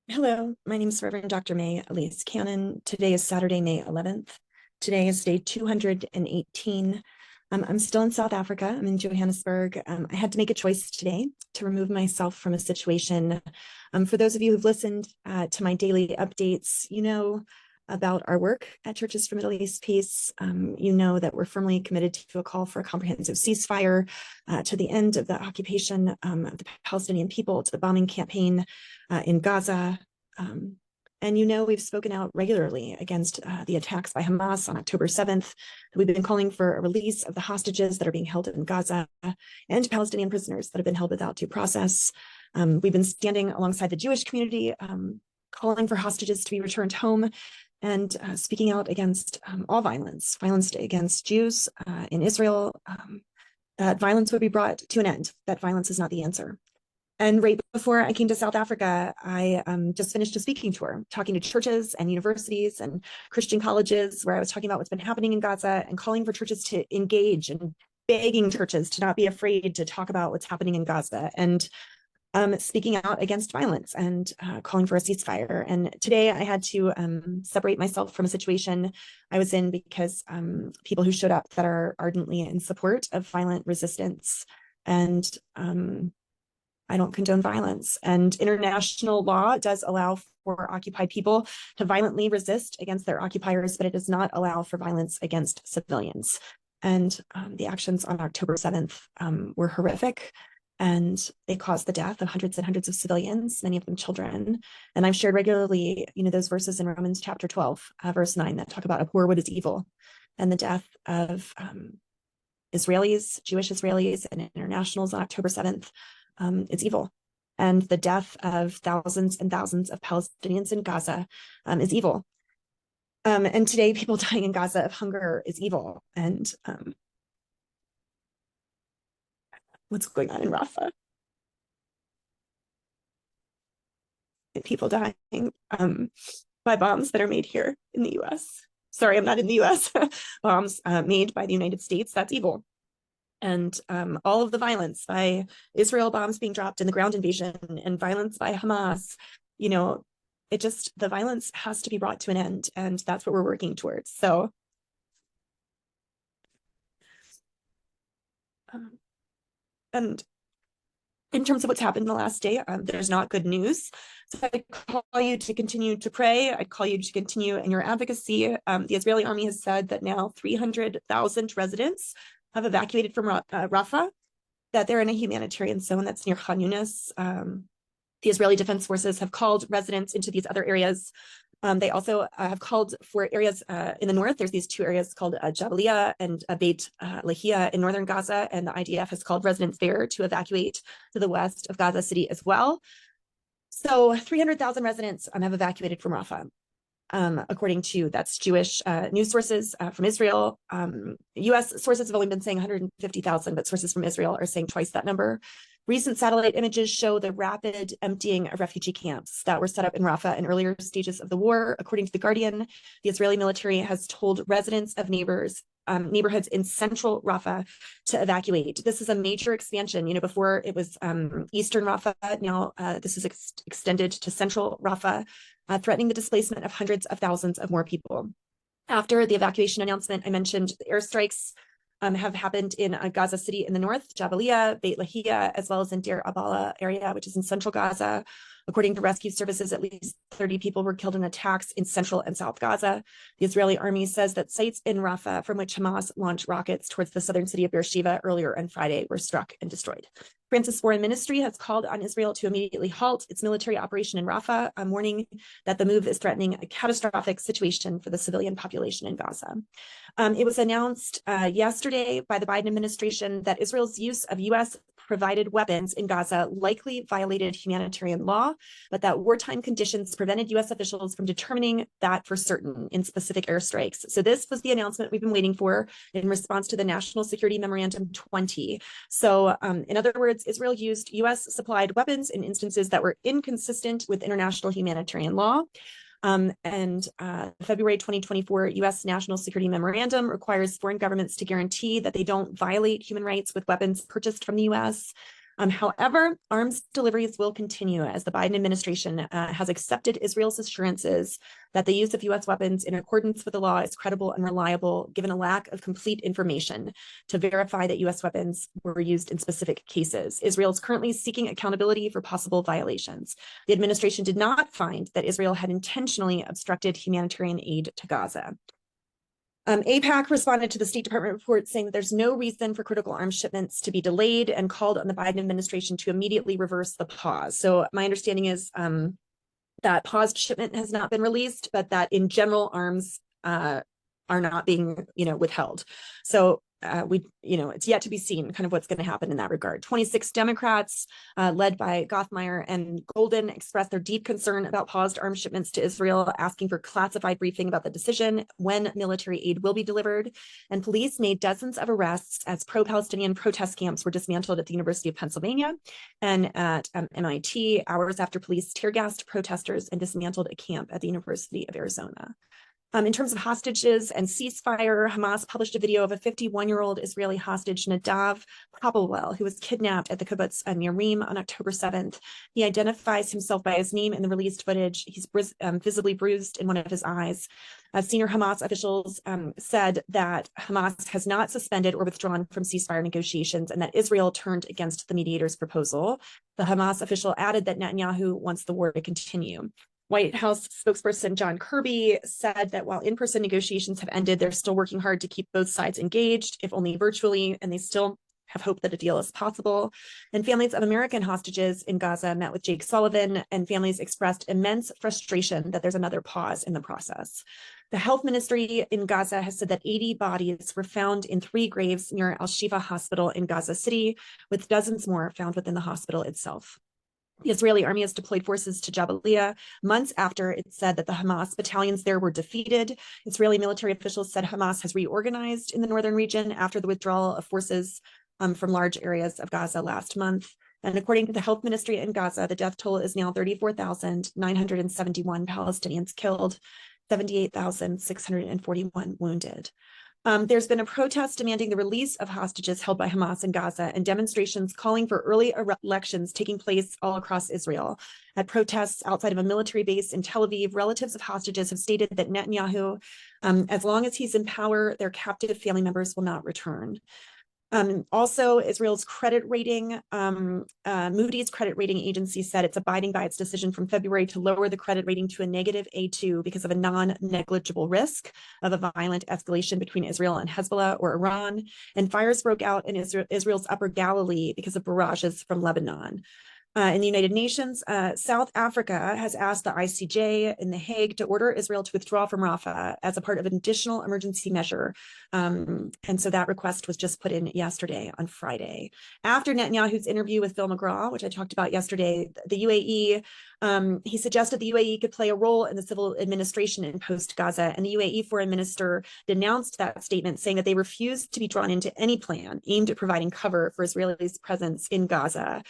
Hello, my name is Reverend Dr. May Elise Cannon. Today is Saturday, May 11th. Today is day 218. I'm still in South Africa. I'm in Johannesburg. I had to make a choice today to remove myself from a situation. For those of you who've listened to my daily updates, you know about our work at Churches for Middle East Peace. You know that we're firmly committed to a call for a comprehensive ceasefire, to the end of the occupation of the Palestinian people, to the bombing campaign in Gaza. And you know, we've spoken out regularly against the attacks by Hamas on October 7th. We've been calling for a release of the hostages that are being held in Gaza and Palestinian prisoners that have been held without due process. We've been standing alongside the Jewish community, calling for hostages to be returned home and speaking out against all violence against Jews in Israel. That violence would be brought to an end. That violence is not the answer. And right before I came to South Africa, I just finished a speaking tour, talking to churches and universities and Christian colleges, where I was talking about what's been happening in Gaza and calling for churches to engage and begging churches to not be afraid to talk about what's happening in Gaza and speaking out against violence and calling for a ceasefire. And today I had to separate myself from a situation I was in because people who showed up that are ardently in support of violent resistance. And I don't condone violence. And international law does allow for occupied people to violently resist against their occupiers, but it does not allow for violence against civilians. And the actions on October 7th were horrific, and they caused the death of hundreds and hundreds of civilians, many of them children. And I've shared regularly, those verses in Romans chapter 12, verse 9, that talk about abhor what is evil, and the death of Israelis, Jewish Israelis, and internationals on October 7th. It's evil. And the death of thousands and thousands of Palestinians in Gaza is evil. And today, people dying in Gaza of hunger is evil. And what's going on in Rafah? People dying by bombs that are made here in the US. Sorry, I'm not in the US. Bombs made by the United States, that's evil. And all of the violence by Israel, bombs being dropped in the ground invasion, and violence by Hamas, the violence has to be brought to an end. And that's what we're working towards. So, and in terms of what's happened in the last day, there's not good news. So I call you to continue to pray. I call you to continue in your advocacy. The Israeli army has said that now 300,000 residents have evacuated from Rafah, that they're in a humanitarian zone that's near Khan Yunis. The Israeli Defense Forces have called residents into these other areas. They also have called for areas in the north. There's these two areas called Jabalia and Beit Lahia in northern Gaza, and the IDF has called residents there to evacuate to the west of Gaza City as well. So 300,000 residents have evacuated from Rafah. According to that's Jewish news sources from Israel. US sources have only been saying 150,000, but sources from Israel are saying twice that number. Recent satellite images show the rapid emptying of refugee camps that were set up in Rafah in earlier stages of the war. According to The Guardian, the Israeli military has told residents of neighborhoods in central Rafah to evacuate. This is a major expansion. Before it was eastern Rafah. Now this is extended to central Rafah, threatening the displacement of hundreds of thousands of more people. After the evacuation announcement, I mentioned the airstrikes have happened in Gaza City in the north, Jabalia, Beit Lahia, as well as in Deir Abala area, which is in central Gaza. According to rescue services, at least 30 people were killed in attacks in central and south Gaza. The Israeli army says that sites in Rafah from which Hamas launched rockets towards the southern city of Beersheba earlier on Friday were struck and destroyed. France's foreign ministry has called on Israel to immediately halt its military operation in Rafah, warning that the move is threatening a catastrophic situation for the civilian population in Gaza. It was announced yesterday by the Biden administration that Israel's use of U.S. provided weapons in Gaza likely violated humanitarian law, but that wartime conditions prevented U.S. officials from determining that for certain in specific airstrikes. So this was the announcement we've been waiting for in response to the National Security Memorandum 20. So in other words, Israel used U.S. supplied weapons in instances that were inconsistent with international humanitarian law. February 2024 U.S. National Security Memorandum requires foreign governments to guarantee that they don't violate human rights with weapons purchased from the U.S. However, arms deliveries will continue as the Biden administration has accepted Israel's assurances that the use of U.S. weapons in accordance with the law is credible and reliable, given a lack of complete information to verify that U.S. weapons were used in specific cases. Israel is currently seeking accountability for possible violations. The administration did not find that Israel had intentionally obstructed humanitarian aid to Gaza. AIPAC responded to the State Department report saying that there's no reason for critical arms shipments to be delayed and called on the Biden administration to immediately reverse the pause. So my understanding is that paused shipment has not been released, but that in general arms are not being, withheld. So it's yet to be seen kind of what's going to happen in that regard. 26 Democrats, led by Gothmeier and Golden, expressed their deep concern about paused arms shipments to Israel, asking for classified briefing about the decision, when military aid will be delivered. And police made dozens of arrests as pro-Palestinian protest camps were dismantled at the University of Pennsylvania and at MIT, hours after police tear gassed protesters and dismantled a camp at the University of Arizona. In terms of hostages and ceasefire, Hamas published a video of a 51-year-old Israeli hostage, Nadav Popelwell, who was kidnapped at the kibbutz Mirim on October 7th. He identifies himself by his name in the released footage. He's visibly bruised in one of his eyes. Senior Hamas officials said that Hamas has not suspended or withdrawn from ceasefire negotiations and that Israel turned against the mediator's proposal. The Hamas official added that Netanyahu wants the war to continue. White House spokesperson John Kirby said that while in-person negotiations have ended, they're still working hard to keep both sides engaged, if only virtually, and they still have hope that a deal is possible. And families of American hostages in Gaza met with Jake Sullivan, and families expressed immense frustration that there's another pause in the process. The health ministry in Gaza has said that 80 bodies were found in 3 graves near Al-Shifa Hospital in Gaza City, with dozens more found within the hospital itself. The Israeli army has deployed forces to Jabalia months after it said that the Hamas battalions there were defeated. Israeli military officials said Hamas has reorganized in the northern region after the withdrawal of forces from large areas of Gaza last month. And according to the health ministry in Gaza, the death toll is now 34,971 Palestinians killed, 78,641 wounded. There's been a protest demanding the release of hostages held by Hamas in Gaza and demonstrations calling for early elections taking place all across Israel. At protests outside of a military base in Tel Aviv, relatives of hostages have stated that Netanyahu, as long as he's in power, their captive family members will not return. Also, Israel's credit rating, Moody's credit rating agency said it's abiding by its decision from February to lower the credit rating to a negative A2 because of a non-negligible risk of a violent escalation between Israel and Hezbollah or Iran. And fires broke out in Israel's Upper Galilee because of barrages from Lebanon. In the United Nations, South Africa has asked the ICJ in The Hague to order Israel to withdraw from Rafah as a part of an additional emergency measure. And so that request was just put in yesterday on Friday. After Netanyahu's interview with Phil McGraw, which I talked about yesterday, the UAE, he suggested the UAE could play a role in the civil administration in post-Gaza. And the UAE foreign minister denounced that statement, saying that they refused to be drawn into any plan aimed at providing cover for Israelis' presence in Gaza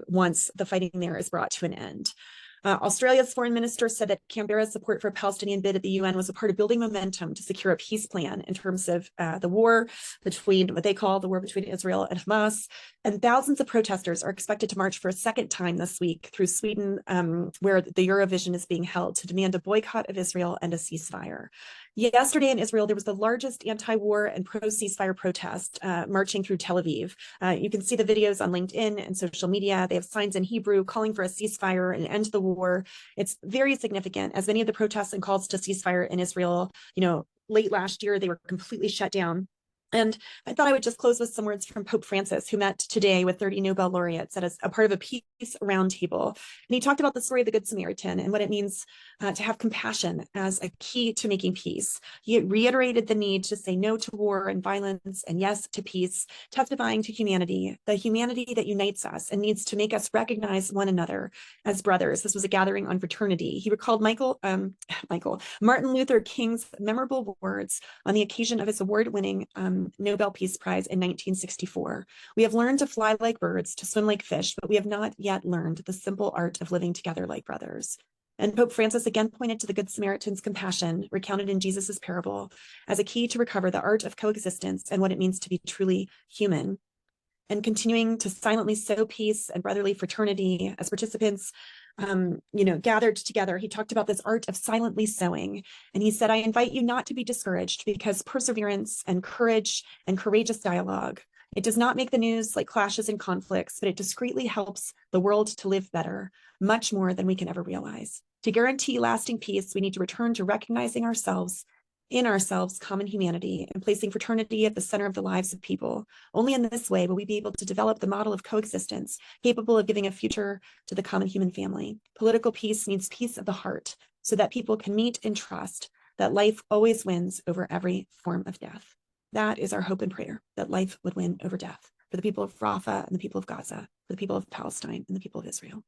once the fighting there is brought to an end. Australia's foreign minister said that Canberra's support for a Palestinian bid at the UN was a part of building momentum to secure a peace plan in terms of the war between what they call the war between Israel and Hamas. And thousands of protesters are expected to march for a second time this week through Sweden, where the Eurovision is being held, to demand a boycott of Israel and a ceasefire. Yesterday in Israel, there was the largest anti-war and pro-ceasefire protest marching through Tel Aviv. You can see the videos on LinkedIn and social media. They have signs in Hebrew calling for a ceasefire and end to the war. It's very significant, as many of the protests and calls to ceasefire in Israel, late last year, they were completely shut down. And I thought I would just close with some words from Pope Francis, who met today with 30 Nobel laureates as a part of a peace roundtable. And he talked about the story of the Good Samaritan and what it means to have compassion as a key to making peace. He reiterated the need to say no to war and violence and yes to peace, testifying to humanity, the humanity that unites us and needs to make us recognize one another as brothers. This was a gathering on fraternity. He recalled Martin Luther King's memorable words on the occasion of his award-winning Nobel Peace Prize in 1964. We have learned to fly like birds, to swim like fish, but we have not yet learned the simple art of living together like brothers. And Pope Francis again pointed to the Good Samaritan's compassion, recounted in Jesus's parable, as a key to recover the art of coexistence and what it means to be truly human. and continuing to silently sow peace and brotherly fraternity as participants gathered together. He talked about this art of silently sowing. And he said, I invite you not to be discouraged, because perseverance and courage and courageous dialogue, it does not make the news like clashes and conflicts, but it discreetly helps the world to live better, much more than we can ever realize. To guarantee lasting peace, we need to return to recognizing in ourselves, common humanity, and placing fraternity at the center of the lives of people. Only in this way will we be able to develop the model of coexistence capable of giving a future to the common human family. Political peace needs peace of the heart, so that people can meet and trust that life always wins over every form of death. That is our hope and prayer, that life would win over death, for the people of Rafah and the people of Gaza, for the people of Palestine and the people of Israel.